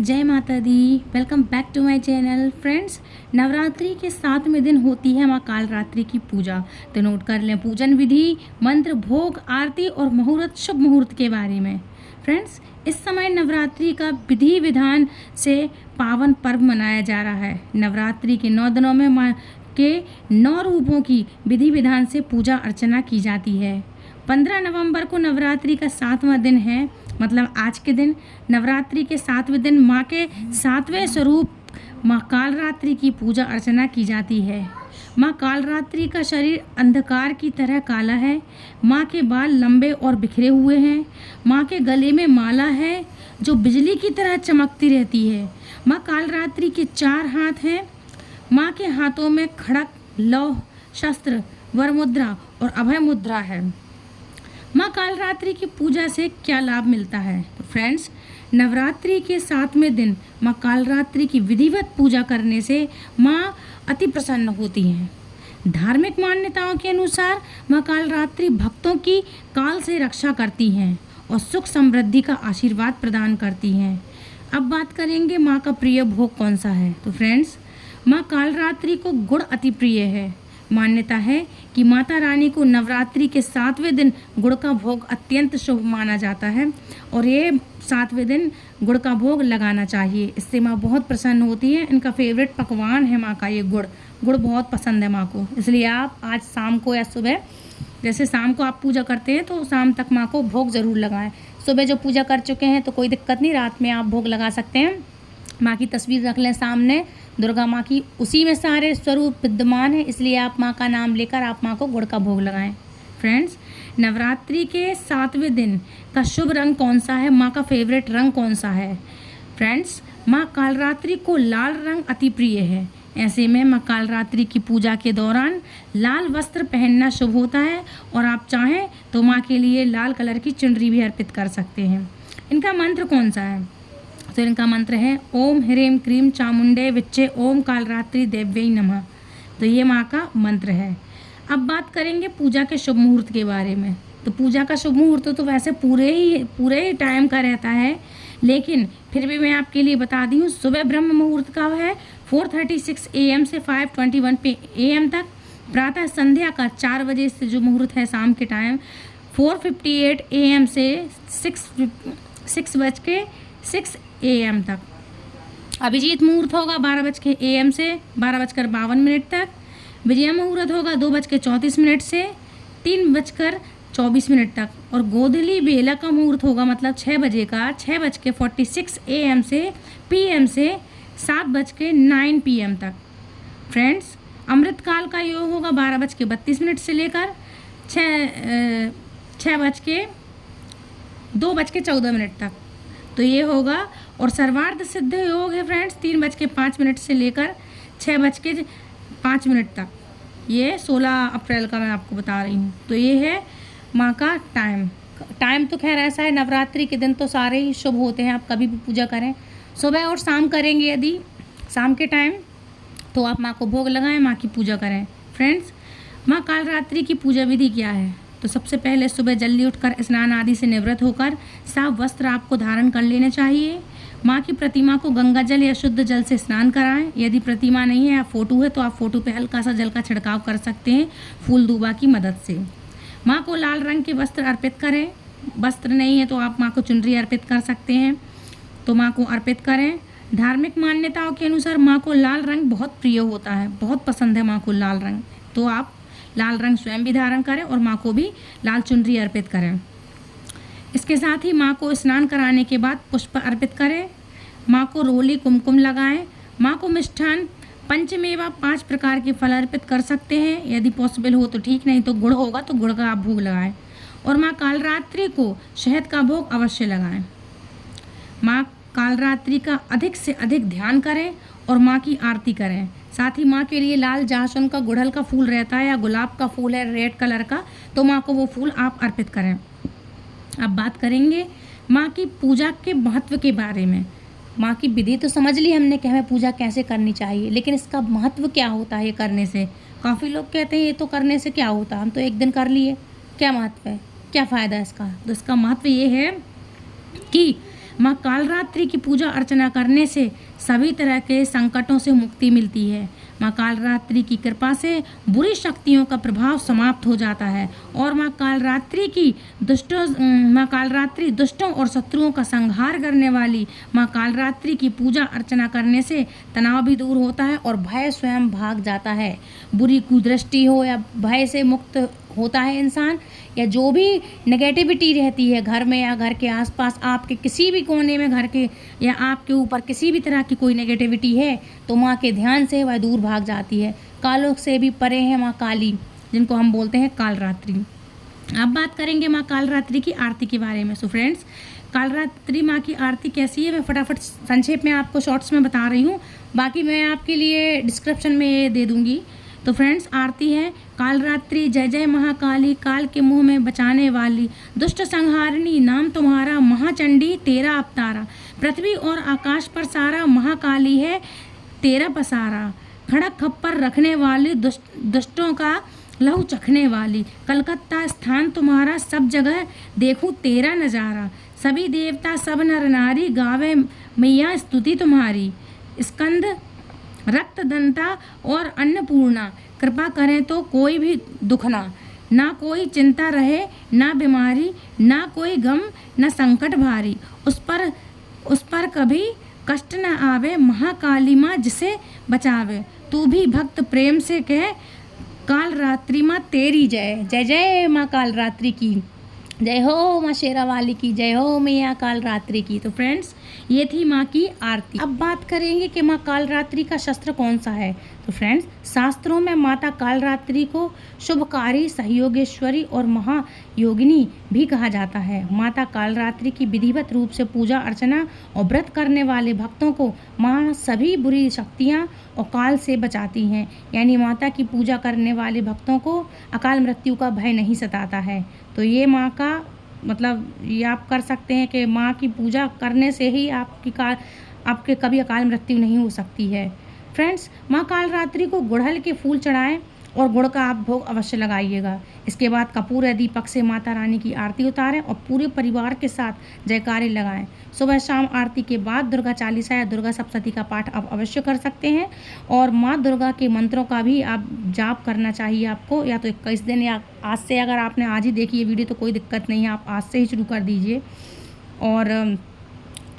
जय माता दी। Welcome back to my channel. Friends, Navratri के 7वें दिन होती है माँ कालरात्रि की पूजा। तो नोट कर लें पूजन विधि, मंत्र, भोग, आरती और मुहूर्त, शुभ मुहूर्त के बारे में। फ्रेंड्स, इस समय नवरात्रि का विधि विधान से पावन पर्व मनाया जा रहा है। नवरात्रि के 9 दिनों में माँ के 9 रूपों की विधि विधान से पूजा अर्चना की जाती है। 15 नवंबर को नवरात्रि का 7वां दिन है, मतलब आज के दिन। नवरात्रि के 7वें दिन माँ के 7वें स्वरूप माँ कालरात्रि की पूजा अर्चना की जाती है। माँ कालरात्रि का शरीर अंधकार की तरह काला है। माँ के बाल लंबे और बिखरे हुए हैं। माँ के गले में माला है जो बिजली की तरह चमकती रहती है। माँ कालरात्रि के 4 हाथ हैं। माँ के हाथों में खड़ग, लौह, शस्त्र, वरमुद्रा और अभय मुद्रा है। माँ कालरात्रि की पूजा से क्या लाभ मिलता है? तो फ्रेंड्स, नवरात्रि के 7वें दिन माँ कालरात्रि की विधिवत पूजा करने से माँ अति प्रसन्न होती हैं। धार्मिक मान्यताओं के अनुसार माँ कालरात्रि भक्तों की काल से रक्षा करती हैं और सुख समृद्धि का आशीर्वाद प्रदान करती हैं। अब बात करेंगे माँ का प्रिय भोग कौन सा है। तो फ्रेंड्स, माँ कालरात्रि को गुड़ अति प्रिय है। मान्यता है कि माता रानी को नवरात्रि के 7वें दिन गुड़ का भोग अत्यंत शुभ माना जाता है और ये 7वें दिन गुड़ का भोग लगाना चाहिए। इससे माँ बहुत प्रसन्न होती है। इनका फेवरेट पकवान है माँ का ये गुड़ बहुत पसंद है माँ को। इसलिए आप आज शाम को या सुबह, जैसे शाम को आप पूजा करते हैं तो शाम तक माँ को भोग ज़रूर लगाएं। सुबह जो पूजा कर चुके हैं तो कोई दिक्कत नहीं, रात में आप भोग लगा सकते हैं। माँ की तस्वीर रख लें सामने, दुर्गा माँ की, उसी में सारे स्वरूप विद्यमान है, इसलिए आप माँ का नाम लेकर आप माँ को गुड़ का भोग लगाएं। फ्रेंड्स, नवरात्रि के 7वें दिन का शुभ रंग कौन सा है? माँ का फेवरेट रंग कौन सा है? फ्रेंड्स, माँ कालरात्रि को लाल रंग अति प्रिय है। ऐसे में माँ कालरात्रि की पूजा के दौरान लाल वस्त्र पहनना शुभ होता है और आप चाहें तो माँ के लिए लाल कलर की चुनरी भी अर्पित कर सकते हैं। इनका मंत्र कौन सा है? तो इनका मंत्र है ओम ह्रीं क्रीं चामुंडे विच्चे ओम कालरात्रि देव्यै नमः। तो ये माँ का मंत्र है। अब बात करेंगे पूजा के शुभ मुहूर्त के बारे में। तो पूजा का शुभ मुहूर्त तो वैसे पूरे ही टाइम का रहता है, लेकिन फिर भी मैं आपके लिए बता दी हूँ। सुबह ब्रह्म मुहूर्त का है 4:36 AM से 5:21 AM तक। प्रातः संध्या का 4 बजे से जो मुहूर्त है शाम के टाइम 4:58 AM से 6 AM तक। अभिजीत मुहूर्त होगा 12 AM से 12:52 तक। विजया मुहूर्त होगा 2:34 से 3:24 तक। और गोधूली बेला का मुहूर्त होगा, मतलब 6 बजे का 6:46 AM से PM से 7:09 PM तक। फ्रेंड्स, अमृतकाल का योग होगा 12:32 से लेकर 2:14 तक। तो ये होगा। और सर्वार्थ सिद्ध योग है फ्रेंड्स 3:05 से लेकर 6:05 तक। ये 16 अप्रैल का मैं आपको बता रही हूँ। तो ये है माँ का टाइम तो खैर ऐसा है, नवरात्रि के दिन तो सारे ही शुभ होते हैं। आप कभी भी पूजा करें, सुबह और शाम करेंगे यदि शाम के टाइम, तो आप माँ को भोग लगाएं, माँ की पूजा करें। फ्रेंड्स, माँ कालरात्रि की पूजा विधि क्या है? तो सबसे पहले सुबह जल्दी उठकर स्नान आदि से निवृत्त होकर साफ वस्त्र आपको धारण कर लेना चाहिए। माँ की प्रतिमा को गंगा जल या शुद्ध जल से स्नान कराएं। यदि प्रतिमा नहीं है या फोटो है तो आप फोटो पे हल्का सा जल का छिड़काव कर सकते हैं फूल दूबा की मदद से। माँ को लाल रंग के वस्त्र अर्पित करें। वस्त्र नहीं है तो आप माँ को चुनरी अर्पित कर सकते हैं, तो माँ को अर्पित करें। धार्मिक मान्यताओं के अनुसार माँ को लाल रंग बहुत प्रिय होता है, बहुत पसंद है माँ को लाल रंग, तो आप लाल रंग स्वयं भी धारण करें और माँ को भी लाल चुनरी अर्पित करें। इसके साथ ही माँ को स्नान कराने के बाद पुष्प अर्पित करें। माँ को रोली कुमकुम लगाएं। माँ को मिष्ठान पंचमेवा 5 प्रकार के फल अर्पित कर सकते हैं, यदि पॉसिबल हो तो ठीक, नहीं तो गुड़ होगा तो गुड़ का आप भोग लगाएं। और माँ कालरात्रि को शहद का भोग अवश्य लगाएं। माँ कालरात्रि का अधिक से अधिक ध्यान करें और माँ की आरती करें। साथ ही माँ के लिए लाल जासुन का गुड़हल का फूल रहता है या गुलाब का फूल है रेड कलर का, तो माँ को वो फूल आप अर्पित करें। अब बात करेंगे माँ की पूजा के महत्व के बारे में। माँ की विधि तो समझ ली हमने कि हमें पूजा कैसे करनी चाहिए, लेकिन इसका महत्व क्या होता है ये करने से? काफ़ी लोग कहते हैं ये तो करने से क्या होता, हम तो एक दिन कर लिए, क्या महत्व है, क्या फ़ायदा है इसका? तो इसका महत्व ये है कि माँ कालरात्रि की पूजा अर्चना करने से सभी तरह के संकटों से मुक्ति मिलती है। माँ कालरात्रि की कृपा से बुरी शक्तियों का प्रभाव समाप्त हो जाता है और माँ कालरात्रि दुष्टों और शत्रुओं का संहार करने वाली माँ कालरात्रि की पूजा अर्चना करने से तनाव भी दूर होता है और भय स्वयं भाग जाता है। बुरी कुदृष्टि हो या भय से मुक्त होता है इंसान, या जो भी नेगेटिविटी रहती है घर में या घर के आसपास, आपके किसी भी कोने में घर के या आपके ऊपर किसी भी तरह की कोई नेगेटिविटी है तो माँ के ध्यान से वह दूर भाग जाती है। कालों से भी परे है माँ काली, जिनको हम बोलते हैं कालरात्रि। अब बात करेंगे माँ कालरात्रि की आरती के बारे में। सो फ्रेंड्स, कालरात्रि माँ की आरती कैसी है मैं फटाफट संक्षेप में आपको शॉर्ट्स में बता रही हूँ, बाकी मैं आपके लिए डिस्क्रिप्शन में दे दूँगी। तो फ्रेंड्स, आरती है कालरात्रि जय जय महाकाली, काल के मुंह में बचाने वाली, दुष्ट संहारिणी, नाम तुम्हारा महाचंडी तेरा अवतारा, पृथ्वी और आकाश पर सारा महाकाली है तेरा पसारा, खड़क खप्पर रखने वाली, दुष्टों का लहू चखने वाली, कलकत्ता स्थान तुम्हारा, सब जगह देखूं तेरा नज़ारा, सभी देवता सब नर नारी गावे मैया स्तुति तुम्हारी, स्कंद रक्त दंता और अन्नपूर्णा, कृपा करें तो कोई भी दुख ना कोई चिंता रहे, ना बीमारी, ना कोई गम, ना संकट भारी, उस पर कभी कष्ट न आवे, महाकाली माँ जिसे बचावे, तू भी भक्त प्रेम से कह कालरात्रि माँ तेरी जय। जय जय माँ कालरात्रि की जय हो, माँ शेरावाली की जय हो, मैया कालरात्रि की। तो फ्रेंड्स, ये थी माँ की आरती। अब बात करेंगे कि माँ कालरात्रि का शस्त्र कौन सा है। तो फ्रेंड्स, शास्त्रों में माता कालरात्रि को शुभकारी, सहयोगेश्वरी और महायोगिनी भी कहा जाता है। माता कालरात्रि की विधिवत रूप से पूजा अर्चना और व्रत करने वाले भक्तों को माँ सभी बुरी शक्तियाँ और काल से बचाती हैं। यानी माता की पूजा करने वाले भक्तों को अकाल मृत्यु का भय नहीं सताता है। तो ये माँ का मतलब ये आप कर सकते हैं कि माँ की पूजा करने से ही आपके कभी अकाल मृत्यु नहीं हो सकती है। फ्रेंड्स, माँ कालरात्रि को गुड़हल के फूल चढ़ाएं और गुड़ का आप भोग अवश्य लगाइएगा। इसके बाद कपूर या दीपक से माता रानी की आरती उतारें और पूरे परिवार के साथ जयकारे लगाएं। सुबह शाम आरती के बाद दुर्गा चालीसा या दुर्गा सप्तशती का पाठ आप अवश्य कर सकते हैं और माँ दुर्गा के मंत्रों का भी आप जाप करना चाहिए आपको, या तो 21 दिन या आज से, अगर आपने आज ही देखी ये वीडियो तो कोई दिक्कत नहीं है, आप आज से ही शुरू कर दीजिए और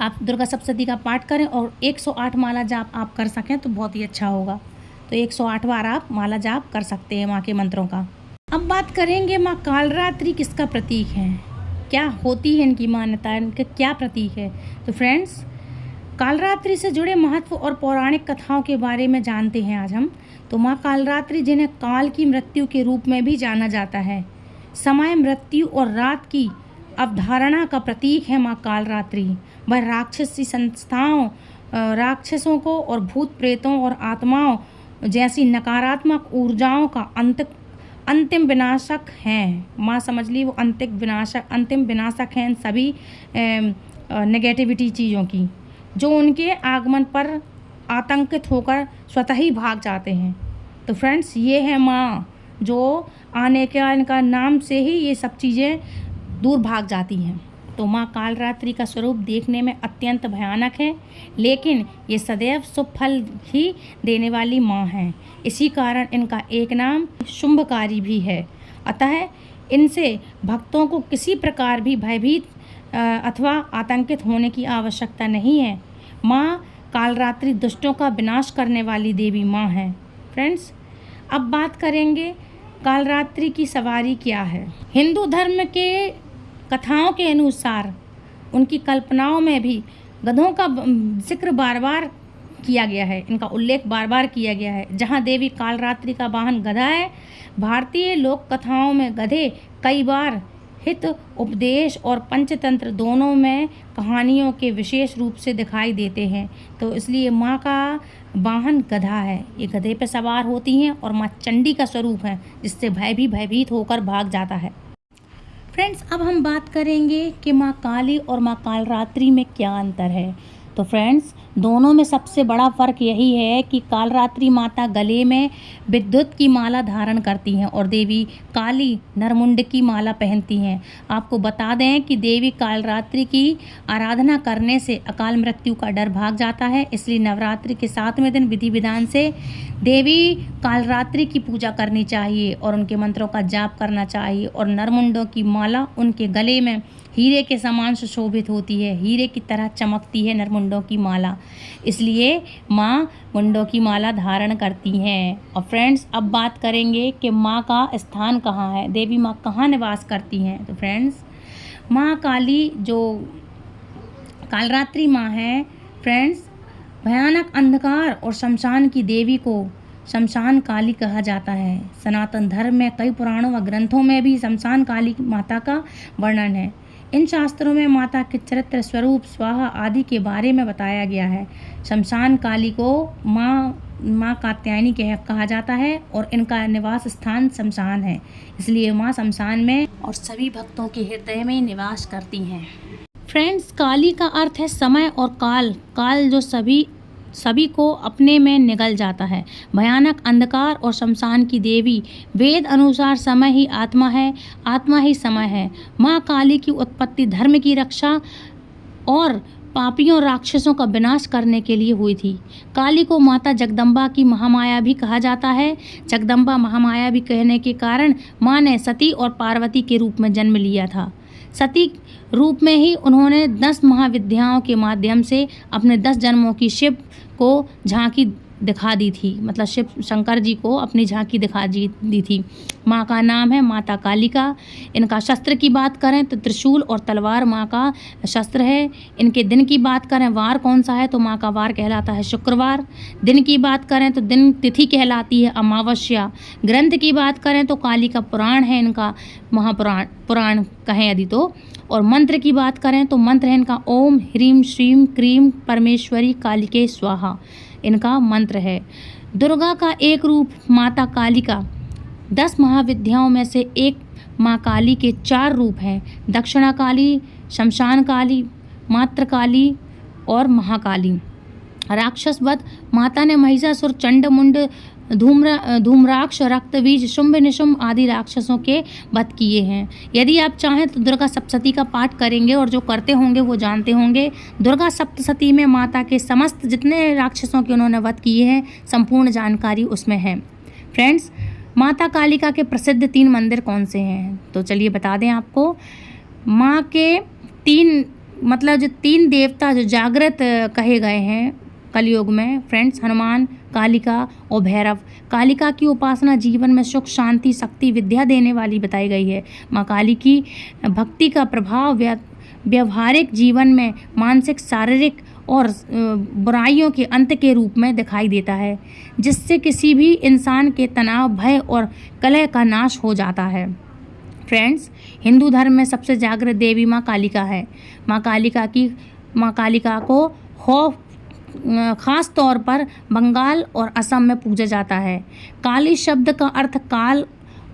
आप दुर्गा सप्तशती का पाठ करें और 108 माला जाप आप कर सकें तो बहुत ही अच्छा होगा। तो 108 बार आप माला जाप कर सकते हैं माँ के मंत्रों का। अब बात करेंगे माँ कालरात्रि किसका प्रतीक है, क्या होती है इनकी मान्यता, इनके क्या प्रतीक है। तो फ्रेंड्स, कालरात्रि से जुड़े महत्व और पौराणिक कथाओं के बारे में जानते हैं आज हम। तो माँ कालरात्रि, जिन्हें काल की मृत्यु के रूप में भी जाना जाता है, समय, मृत्यु और रात की अवधारणा का प्रतीक है माँ कालरात्रि। वह राक्षसी संस्थाओं, राक्षसों को और भूत प्रेतों और आत्माओं जैसी नकारात्मक ऊर्जाओं का अंतिम विनाशक हैं। माँ समझ ली, वो अंतिम विनाशक हैं इन सभी नेगेटिविटी चीज़ों की, जो उनके आगमन पर आतंकित होकर स्वतः ही भाग जाते हैं। तो फ्रेंड्स, ये है माँ जो आने का इनका नाम से ही ये सब चीज़ें दूर भाग जाती हैं। तो माँ कालरात्रि का स्वरूप देखने में अत्यंत भयानक है, लेकिन ये सदैव शुभ फल ही देने वाली माँ हैं। इसी कारण इनका एक नाम शुंभकारी भी है। अतः इनसे भक्तों को किसी प्रकार भी भयभीत अथवा आतंकित होने की आवश्यकता नहीं है। माँ कालरात्रि दुष्टों का विनाश करने वाली देवी माँ है। फ्रेंड्स, अब बात करेंगे कालरात्रि की सवारी क्या है। हिंदू धर्म के कथाओं के अनुसार उनकी कल्पनाओं में भी गधों का जिक्र बार बार किया गया है, इनका उल्लेख बार बार किया गया है। जहां देवी कालरात्रि का वाहन गधा है, भारतीय लोक कथाओं में गधे कई बार हित उपदेश और पंचतंत्र दोनों में कहानियों के विशेष रूप से दिखाई देते हैं। तो इसलिए माँ का वाहन गधा है, ये गधे पर सवार होती हैं और माँ चंडी का स्वरूप है, जिससे भय भी भयभीत होकर भाग जाता है। फ्रेंड्स, अब हम बात करेंगे कि माँ काली और माँ कालरात्रि में क्या अंतर है। तो फ्रेंड्स, दोनों में सबसे बड़ा फ़र्क यही है कि कालरात्रि माता गले में विद्युत की माला धारण करती हैं और देवी काली नरमुंड की माला पहनती हैं। आपको बता दें कि देवी कालरात्रि की आराधना करने से अकाल मृत्यु का डर भाग जाता है, इसलिए नवरात्रि के 7वें दिन विधि विधान से देवी कालरात्रि की पूजा करनी चाहिए और उनके मंत्रों का जाप करना चाहिए। और नरमुंडों की माला उनके गले में हीरे के समान सुशोभित होती है, हीरे की तरह चमकती है नरमुंडों की माला, इसलिए माँ मुंडों की माला धारण करती हैं। और फ्रेंड्स, अब बात करेंगे कि माँ का स्थान कहाँ है, देवी माँ कहाँ निवास करती हैं। तो फ्रेंड्स, माँ काली जो कालरात्रि माँ है फ्रेंड्स, भयानक अंधकार और शमशान की देवी को शमशान काली कहा जाता है। सनातन धर्म में कई पुराणों व ग्रंथों में भी शमशान काली माता का वर्णन है। इन शास्त्रों में माता के चरित्र, स्वरूप, स्वाहा आदि के बारे में बताया गया है। शमशान काली को माँ कात्यायनी कहा जाता है और इनका निवास स्थान शमशान है, इसलिए माँ शमशान में और सभी भक्तों के हृदय में निवास करती हैं। फ्रेंड्स, काली का अर्थ है समय और काल, काल जो सभी को अपने में निगल जाता है। भयानक अंधकार और शमशान की देवी, वेद अनुसार समय ही आत्मा है, आत्मा ही समय है। माँ काली की उत्पत्ति धर्म की रक्षा और पापियों राक्षसों का विनाश करने के लिए हुई थी। काली को माता जगदम्बा की महामाया भी कहा जाता है। जगदम्बा महामाया भी कहने के कारण माँ ने सती और पार्वती के रूप में जन्म लिया था। सती रूप में ही उन्होंने 10 महाविद्याओं के माध्यम से अपने 10 जन्मों की शिव को झांकी दिखा दी थी, मतलब शिव शंकर जी को अपनी झांकी दिखा दी थी। माँ का नाम है माता कालिका। इनका शस्त्र की बात करें तो त्रिशूल और तलवार माँ का शस्त्र है। इनके दिन की बात करें, वार कौन सा है, तो माँ का वार कहलाता है शुक्रवार। दिन की बात करें तो दिन तिथि कहलाती है अमावस्या। ग्रंथ की बात करें तो काली का पुराण है इनका, पुराण कहें यदि तो। और मंत्र की बात करें तो मंत्र है इनका ओम ह्रीम श्रीम क्रीम परमेश्वरी कालिके स्वाहा, इनका मंत्र है। दुर्गा का एक रूप माता कालिका। 10 महाविद्याओं में से एक माँ काली के 4 रूप हैं, दक्षिणा काली, शमशान काली, मात्र काली और महाकाली। राक्षस वध माता ने महिषासुर, चंडमुंड, धूम्राक्ष, रक्तबीज, शुंभ निशुंभ आदि राक्षसों के वध किए हैं। यदि आप चाहें तो दुर्गा सप्तशती का पाठ करेंगे और जो करते होंगे वो जानते होंगे। दुर्गा सप्तशती में माता के समस्त जितने राक्षसों के उन्होंने वध किए हैं, संपूर्ण जानकारी उसमें है। फ्रेंड्स, माता कालिका के प्रसिद्ध 3 मंदिर कौन से हैं, तो चलिए बता दें आपको। माँ के 3 देवता जो जागृत कहे गए हैं कलयुग में फ्रेंड्स, हनुमान, कालिका और भैरव। कालिका की उपासना जीवन में सुख, शांति, शक्ति, विद्या देने वाली बताई गई है। माँ काली की भक्ति का प्रभाव व्यवहारिक जीवन में मानसिक, शारीरिक और बुराइयों के अंत के रूप में दिखाई देता है, जिससे किसी भी इंसान के तनाव, भय और कलह का नाश हो जाता है। फ्रेंड्स, हिंदू धर्म में सबसे जागृत देवी माँ कालिका है। माँ कालिका को खास तौर पर बंगाल और असम में पूजा जाता है। काली शब्द का अर्थ काल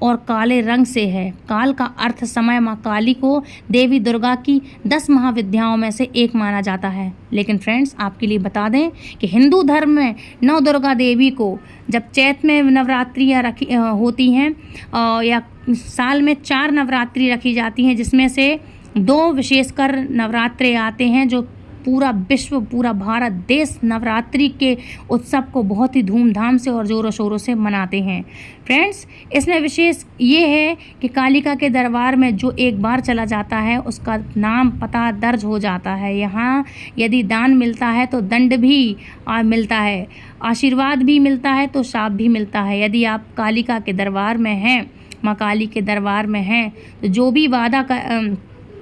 और काले रंग से है। काल का अर्थ समय। माँ काली को देवी दुर्गा की 10 महाविद्याओं में से एक माना जाता है। लेकिन फ्रेंड्स, आपके लिए बता दें कि हिंदू धर्म में 9 दुर्गा देवी को जब चैत में नवरात्रियाँ होती हैं या साल में 4 नवरात्रि रखी जाती हैं, जिसमें से 2 विशेषकर नवरात्रे आते हैं जो पूरा विश्व, पूरा भारत देश नवरात्रि के उत्सव को बहुत ही धूमधाम से और ज़ोरों शोरों से मनाते हैं। फ्रेंड्स, इसमें विशेष ये है कि कालिका के दरबार में जो एक बार चला जाता है उसका नाम पता दर्ज हो जाता है। यहाँ यदि दान मिलता है तो दंड भी मिलता है, आशीर्वाद भी मिलता है तो शाप भी मिलता है। यदि आप कालिका के दरबार में हैं, माँ काली के दरबार में हैं, तो जो भी वादा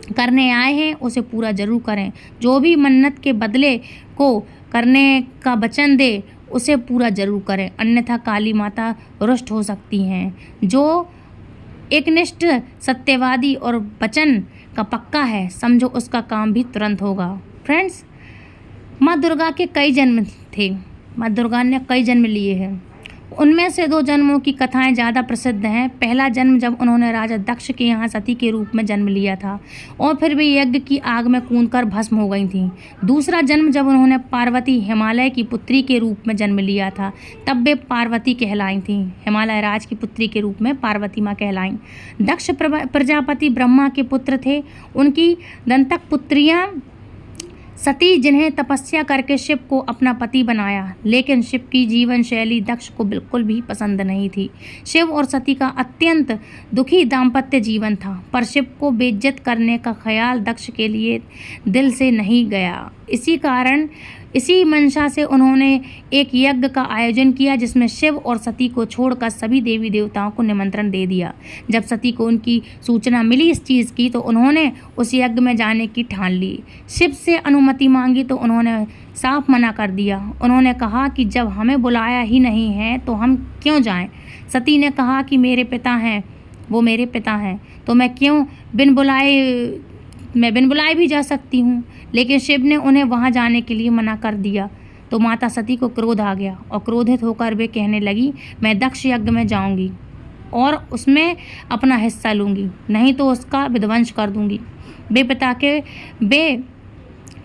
करने आए हैं उसे पूरा जरूर करें। जो भी मन्नत के बदले को करने का वचन दे उसे पूरा जरूर करें, अन्यथा काली माता रुष्ट हो सकती हैं। जो एकनिष्ठ, सत्यवादी और वचन का पक्का है, समझो उसका काम भी तुरंत होगा। फ्रेंड्स, माँ दुर्गा के कई जन्म थे। माँ दुर्गा ने कई जन्म लिए हैं। उनमें से 2 जन्मों की कथाएं ज़्यादा प्रसिद्ध हैं। पहला जन्म जब उन्होंने राजा दक्ष के यहाँ सती के रूप में जन्म लिया था और फिर वे यज्ञ की आग में कूदकर भस्म हो गई थीं। दूसरा जन्म जब उन्होंने पार्वती हिमालय की पुत्री के रूप में जन्म लिया था, तब वे पार्वती कहलाई थीं। हिमालय राज की पुत्री के रूप में पार्वती माँ कहलाईं। दक्ष प्रजापति ब्रह्मा के पुत्र थे। उनकी दंतक पुत्रियाँ सती, जिन्हें तपस्या करके शिव को अपना पति बनाया, लेकिन शिव की जीवन शैली दक्ष को बिल्कुल भी पसंद नहीं थी। शिव और सती का अत्यंत दुखी दाम्पत्य जीवन था, पर शिव को बेइज्जत करने का ख्याल दक्ष के लिए दिल से नहीं गया। इसी मंशा से उन्होंने एक यज्ञ का आयोजन किया, जिसमें शिव और सती को छोड़कर सभी देवी देवताओं को निमंत्रण दे दिया। जब सती को उनकी सूचना मिली इस चीज़ की, तो उन्होंने उस यज्ञ में जाने की ठान ली। शिव से अनुमति मांगी तो उन्होंने साफ मना कर दिया। उन्होंने कहा कि जब हमें बुलाया ही नहीं है तो हम क्यों जाएं। सती ने कहा कि मेरे पिता हैं, वो मेरे पिता हैं, तो मैं बिन बुलाए भी जा सकती हूँ। लेकिन शिव ने उन्हें वहाँ जाने के लिए मना कर दिया, तो माता सती को क्रोध आ गया और क्रोधित होकर वे कहने लगी, मैं दक्ष यज्ञ में जाऊँगी और उसमें अपना हिस्सा लूँगी, नहीं तो उसका विध्वंस कर दूँगी। वे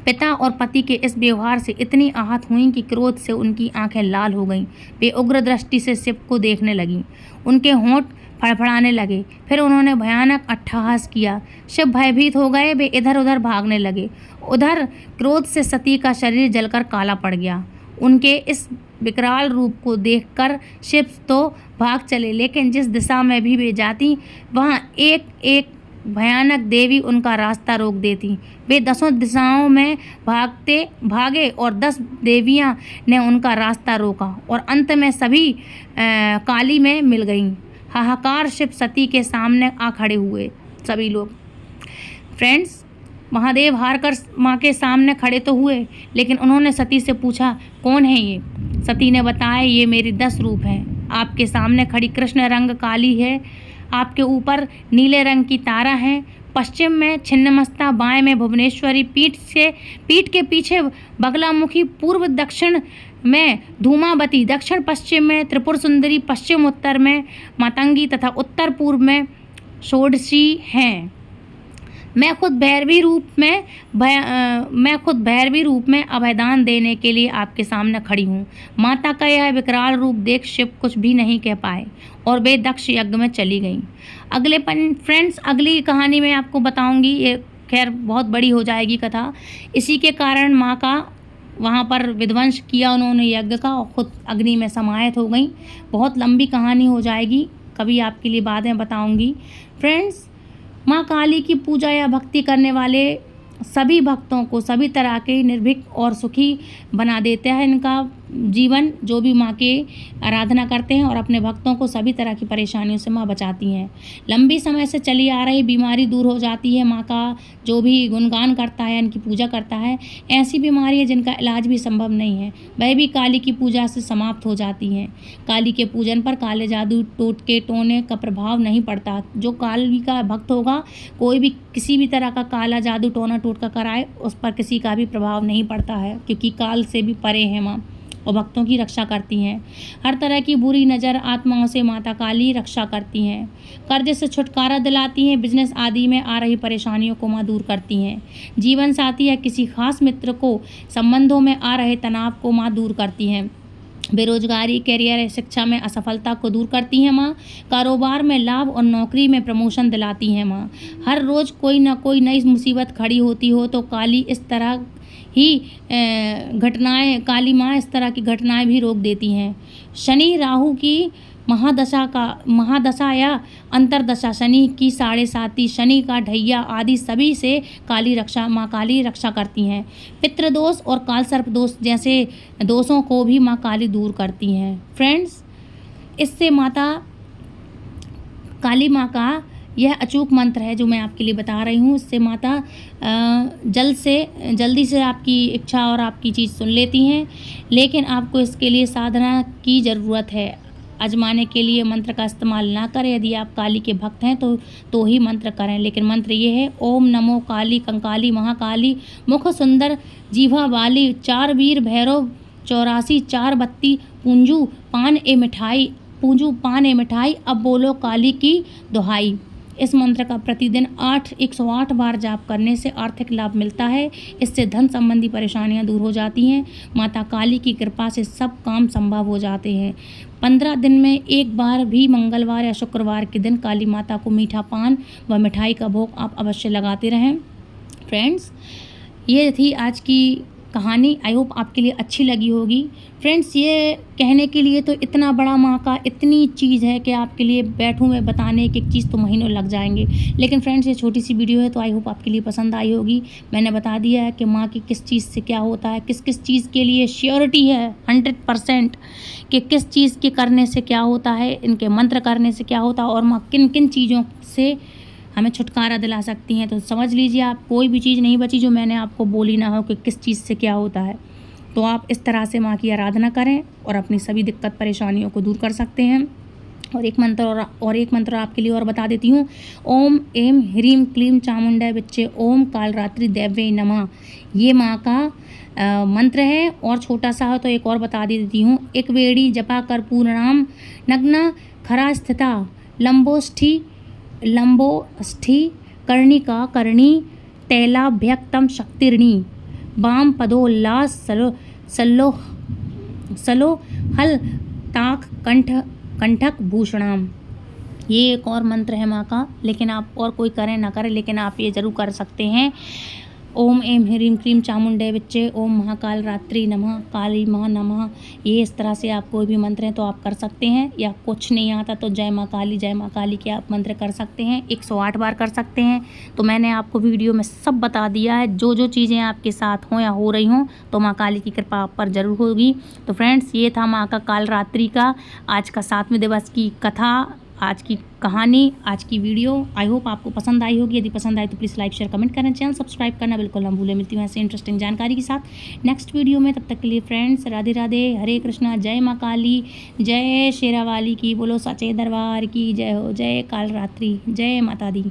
पिता और पति के इस व्यवहार से इतनी आहत हुईं कि क्रोध से उनकी आंखें लाल हो गईं। वे उग्र दृष्टि से शिव को देखने लगीं। उनके होंठ फड़फड़ाने लगे। फिर उन्होंने भयानक अट्टहास किया। शिव भयभीत हो गए। वे इधर उधर भागने लगे। उधर क्रोध से सती का शरीर जलकर काला पड़ गया। उनके इस विकराल रूप को देखकर शिव तो भाग चले, लेकिन जिस दिशा में भी वे जाती, वहाँ एक एक भयानक देवी उनका रास्ता रोक देती। वे 10 दिशाओं में भागे और 10 देवियां ने उनका रास्ता रोका और अंत में सभी काली में मिल गईं। हाहाकार शिव सती के सामने आ खड़े हुए। सभी लोग फ्रेंड्स, महादेव हारकर माँ के सामने खड़े तो हुए, लेकिन उन्होंने सती से पूछा, कौन है ये? सती ने बताया, ये मेरी 10 रूप हैं। आपके सामने खड़ी कृष्ण रंग काली है, आपके ऊपर नीले रंग की तारा है, पश्चिम में छिन्नमस्ता, बाएं में भुवनेश्वरी, पीठ के पीछे बगलामुखी, पूर्व दक्षिण में धूमावती, दक्षिण पश्चिम में त्रिपुर सुंदरी, पश्चिम उत्तर में मातंगी तथा उत्तर पूर्व में षोडशी हैं। मैं खुद भैरवी रूप में अभयदान देने के लिए आपके सामने खड़ी हूँ। माता का यह विकराल रूप देख शिव कुछ भी नहीं कह पाए और वे दक्ष यज्ञ में चली गईं। अगली कहानी में आपको बताऊंगी। ये खैर बहुत बड़ी हो जाएगी कथा। इसी के कारण माँ का वहाँ पर विध्वंस किया उन्होंने यज्ञ का और खुद अग्नि में समाहित हो गई। बहुत लंबी कहानी हो जाएगी, कभी आपके लिए बाद में बताऊंगी। फ्रेंड्स, माँ काली की पूजा या भक्ति करने वाले सभी भक्तों को सभी तरह के निर्भीक और सुखी बना देता है इनका जीवन। जो भी माँ की आराधना करते हैं और अपने भक्तों को सभी तरह की परेशानियों से माँ बचाती हैं। लंबी समय से चली आ रही बीमारी दूर हो जाती है। माँ का जो भी गुणगान करता है, इनकी पूजा करता है, ऐसी बीमारी है जिनका इलाज भी संभव नहीं है, वह भी काली की पूजा से समाप्त हो जाती हैं। काली के पूजन पर काले जादू, टोटके, टोने का प्रभाव नहीं पड़ता। जो काली का भक्त होगा, कोई भी किसी भी तरह का काला जादू, टोना, टोटका कराए, उस पर किसी का भी प्रभाव नहीं पड़ता है, क्योंकि काल से भी परे है माँ और भक्तों की रक्षा करती हैं। हर तरह की बुरी नज़र आत्माओं से माता काली रक्षा करती हैं। कर्ज से छुटकारा दिलाती हैं। बिजनेस आदि में आ रही परेशानियों को माँ दूर करती हैं। जीवन साथी या किसी खास मित्र को संबंधों में आ रहे तनाव को माँ दूर करती हैं। बेरोजगारी, करियर, शिक्षा में असफलता को दूर करती हैं माँ। कारोबार में लाभ और नौकरी में प्रमोशन दिलाती हैं माँ। हर रोज़ कोई ना कोई नई मुसीबत खड़ी होती हो तो काली माँ इस तरह की घटनाएं भी रोक देती हैं। शनि राहु की महादशा या अंतरदशा, शनि की 7.5, शनि का ढैया आदि सभी से माँ काली रक्षा करती हैं। पितृदोष और कालसर्प दोष जैसे दोषों को भी माँ काली दूर करती हैं। फ्रेंड्स, इससे माता काली माँ का यह अचूक मंत्र है जो मैं आपके लिए बता रही हूँ। इससे माता जल्दी से आपकी इच्छा और आपकी चीज़ सुन लेती हैं, लेकिन आपको इसके लिए साधना की ज़रूरत है। आजमाने के लिए मंत्र का इस्तेमाल ना करें। यदि आप काली के भक्त हैं तो ही मंत्र करें, लेकिन मंत्र ये है, ओम नमो काली कंकाली महाकाली मुख सुंदर जीवा वाली 4 वीर भैरव 84 4 बत्ती पूंजू पान ए मिठाई, अब बोलो काली की दुहाई। इस मंत्र का प्रतिदिन 108 बार जाप करने से आर्थिक लाभ मिलता है। इससे धन संबंधी परेशानियां दूर हो जाती हैं। माता काली की कृपा से सब काम संभव हो जाते हैं। 15 दिन में एक बार भी मंगलवार या शुक्रवार के दिन काली माता को मीठा पान व मिठाई का भोग आप अवश्य लगाते रहें। फ्रेंड्स, ये थी आज की कहानी। आई होप आपके लिए अच्छी लगी होगी। फ्रेंड्स, ये कहने के लिए तो इतना बड़ा माँ का इतनी चीज़ है कि आपके लिए बैठूँ मैं बताने एक चीज़ तो महीनों लग जाएंगे। लेकिन फ्रेंड्स, ये छोटी सी वीडियो है तो आई होप आपके लिए पसंद आई होगी। मैंने बता दिया है कि माँ की किस चीज़ से क्या होता है, किस किस चीज़ के लिए श्योरिटी है 100% कि किस चीज़ के करने से क्या होता है, इनके मंत्र करने से क्या होता है और माँ किन किन चीज़ों से हमें छुटकारा दिला सकती हैं। तो समझ लीजिए, आप कोई भी चीज़ नहीं बची जो मैंने आपको बोली ना हो कि किस चीज़ से क्या होता है। तो आप इस तरह से माँ की आराधना करें और अपनी सभी दिक्कत परेशानियों को दूर कर सकते हैं। और एक मंत्र आपके लिए और बता देती हूँ। ओम एम ह्रीम क्लीम चामुंडा बिच्चे ओम कालरात्रि देव्ये नमः। ये माँ का मंत्र है और छोटा सा है तो एक और बता देती हूँ। एक वेड़ी जपा कर्पूरणाम नग्ना खरा स्थिता लंबोष्ठी कर्णिका कर्णी तैलाभ्यक्तम शक्तिर्णी वाम पदोल्लास सलो हल ताक कंठक भूषणाम। ये एक और मंत्र है माँ का, लेकिन आप और कोई करें ना करें लेकिन आप ये ज़रूर कर सकते हैं। ओम एम ह्रीम क्लीम चामुंडे बिच्चे ओम महाकाल रात्रि नमः काली माँ नमः। ये इस तरह से आप कोई भी मंत्र हैं तो आप कर सकते हैं। या कुछ नहीं आता तो जय माँ काली के आप मंत्र कर सकते हैं। 108 बार कर सकते हैं। तो मैंने आपको वीडियो में सब बता दिया है, जो जो चीज़ें आपके साथ हों या हो रही हों तो माँ काली की कृपा आप पर जरूर होगी। तो फ्रेंड्स, ये था माँ का काल रात्रि का आज का 7वें दिवस की कथा, आज की कहानी, आज की वीडियो। आई होप आपको पसंद आई होगी। यदि पसंद आई तो प्लीज़ लाइक शेयर कमेंट करें, चैनल सब्सक्राइब करना बिल्कुल ना भूलें। मिलती हूँ ऐसे इंटरेस्टिंग जानकारी के साथ नेक्स्ट वीडियो में। तब तक के लिए फ्रेंड्स, राधे राधे, हरे कृष्णा, जय माँ काली, जय शेरावाली की, बोलो सच्चे दरबार की जय हो, जय काल रात्रि, जय माता दी।